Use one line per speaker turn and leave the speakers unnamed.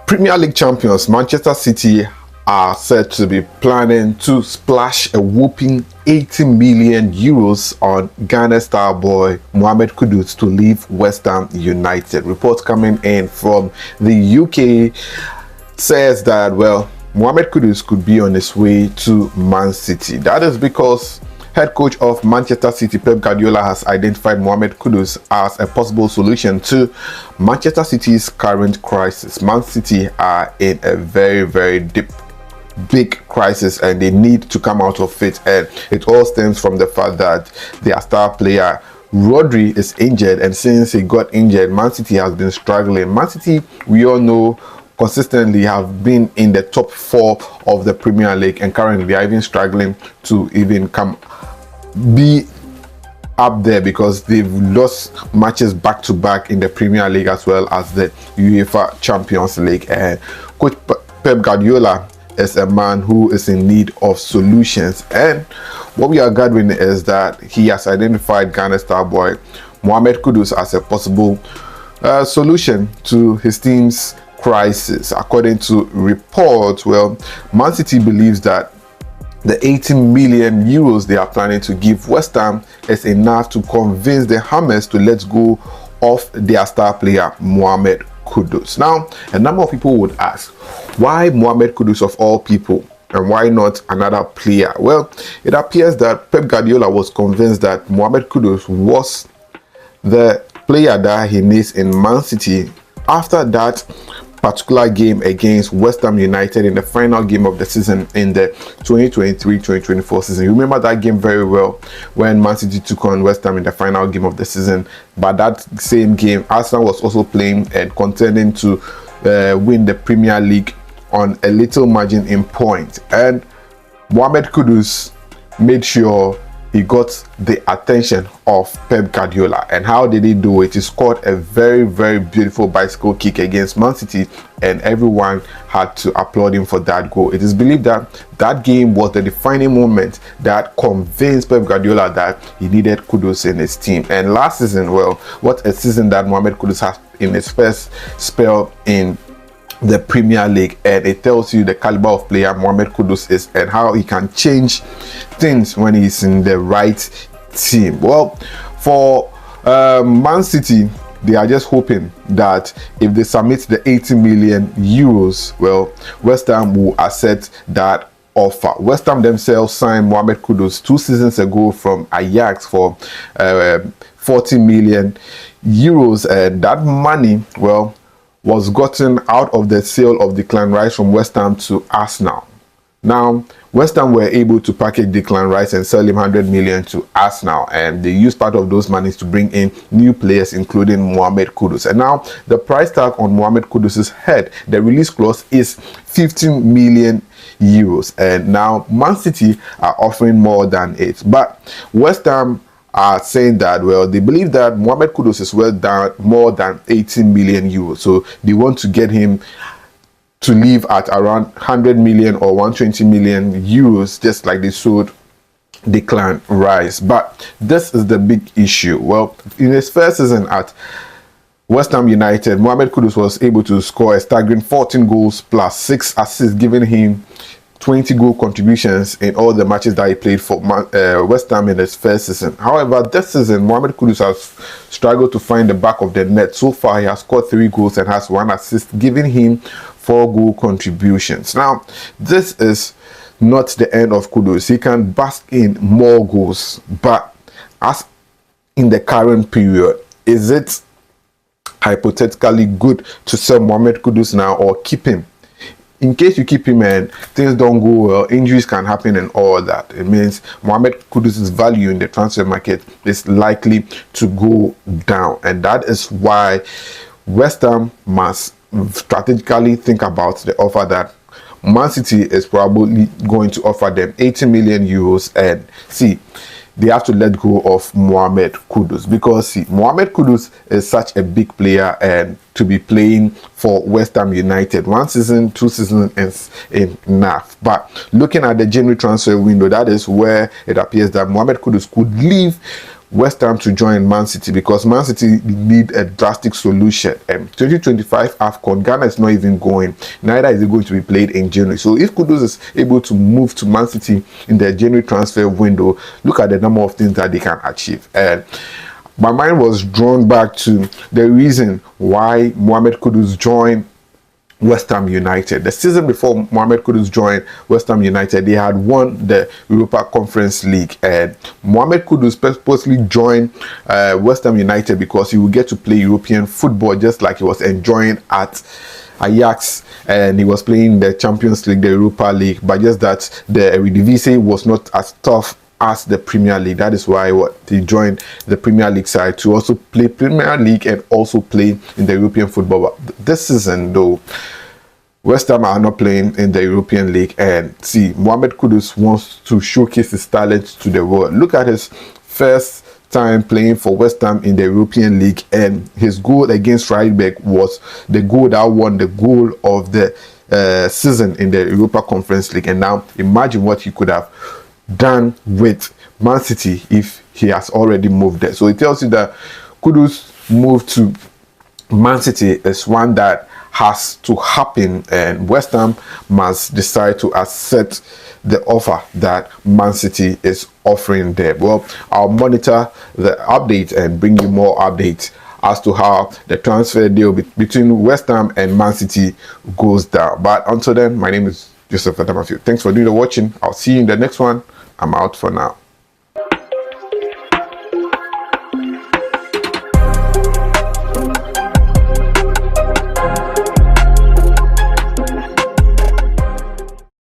Premier League champions Manchester City are said to be planning to splash a whopping 80 million euros on Ghana star boy Mohamed Kudus to leave West Ham United. Reports coming in from the UK says that, well, Mohamed Kudus could be on his way to Man City. That is because head coach of Manchester City, Pep Guardiola, has identified Mohamed Kudus as a possible solution to Manchester City's current crisis. Man City are in a very big crisis and they need to come out of it, and it all stems from the fact that their star player Rodri is injured, and since he got injured, Man City has been struggling. Man City, we all know, consistently have been in the top 4 of the Premier League, and currently they are even struggling to even be up there because they've lost matches back to back in the Premier League as well as the UEFA Champions League. And coach Pep Guardiola is a man who is in need of solutions, and what we are gathering is that he has identified Ghana star boy Mohamed Kudus as a possible solution to his team's crisis. According to reports, well, Man City believes that the 80 million euros they are planning to give West Ham is enough to convince the Hammers to let go of their star player Mohamed Kudus. Now, a number of people would ask, why Mohamed Kudus of all people, and why not another player? Well, it appears that Pep Guardiola was convinced that Mohamed Kudus was the player that he needs in Man City after that particular game against West Ham United in the final game of the season in the 2023-2024 season. You remember that game very well when Man City took on West Ham in the final game of the season. But that same game, Arsenal was also playing and contending to win the Premier League on a little margin in point, and Mohamed Kudus made sure he got the attention of Pep Guardiola. And how did he do it? He scored a very beautiful bicycle kick against Man City, and everyone had to applaud him for that goal. It is believed that that game was the defining moment that convinced Pep Guardiola that he needed Kudus in his team. And last season, well, what a season that Mohamed Kudus has in his first spell in the Premier League, and it tells you the caliber of player Mohamed Kudus is and how he can change things when he's in the right team. Well, for Man City, they are just hoping that if they submit the 80 million euros, well, West Ham will accept that offer. West Ham themselves signed Mohamed Kudus 2 seasons ago from Ajax for 40 million euros, and that money, well, was gotten out of the sale of Declan Rice from West Ham to Arsenal. Now, West Ham were able to package Declan Rice and sell him 100 million to Arsenal, and they used part of those monies to bring in new players, including Mohamed Kudus. And now, the price tag on Mohamed Kudus's head, the release clause, is 15 million euros. And now, Man City are offering more than it. But West Ham are saying that, well, they believe that Mohamed Kudus is worth more than 80 million euros. So they want to get him to leave at around 100 million or 120 million euros, just like they sold Declan Rice. But this is the big issue. Well, in his first season at West Ham United, Mohamed Kudus was able to score a staggering 14 goals plus 6 assists, giving him 20 goal contributions in all the matches that he played for West Ham in his first season. However, this season, Mohamed Kudus has struggled to find the back of the net. So far, he has scored 3 goals and has 1 assist, giving him 4 goal contributions. Now, this is not the end of Kudus. He can bask in more goals, but as in the current period, is it hypothetically good to sell Mohamed Kudus now or keep him? In case you keep him and things don't go well, injuries can happen and all that. It means Mohamed Kudus' value in the transfer market is likely to go down. And that is why West Ham must strategically think about the offer that Man City is probably going to offer them, 80 million euros. And see, they have to let go of Mohamed Kudus, because see, Mohamed Kudus is such a big player, and to be playing for West Ham United 1 season, 2 seasons is enough. But looking at the January transfer window, that is where it appears that Mohamed Kudus could leave West Ham to join Man City because Man City need a drastic solution. 2025 AFCON, Ghana is not even going. Neither is it going to be played in January. So if Kudus is able to move to Man City in their January transfer window, look at the number of things that they can achieve. And my mind was drawn back to the reason why Mohamed Kudus joined West Ham United. The season before Mohamed Kudus joined West Ham United, they had won the Europa Conference League, and Mohamed Kudus purposely joined West Ham United because he would get to play European football just like he was enjoying at Ajax, and he was playing the Champions League, the Europa League, but just that the Eredivisie was not as tough as the Premier League. That is why he joined the Premier League side to also play Premier League and also play in the European football. But this season, though, West Ham are not playing in the European League, and see, Mohamed Kudus wants to showcase his talent to the world. Look at his first time playing for West Ham in the European League, and his goal against Freiburg was the goal that won the goal of the season in the Europa Conference League. And now imagine what he could have done with Man City if he has already moved there. So it tells you that Kudus' move to Man City is one that has to happen, and West Ham must decide to accept the offer that Man City is offering them. Well, I'll monitor the update and bring you more updates as to how the transfer deal between West Ham and Man City goes down. But until then, my name is Joseph Adamafiu. Thanks for doing the watching. I'll see you in the next one. I'm out for now.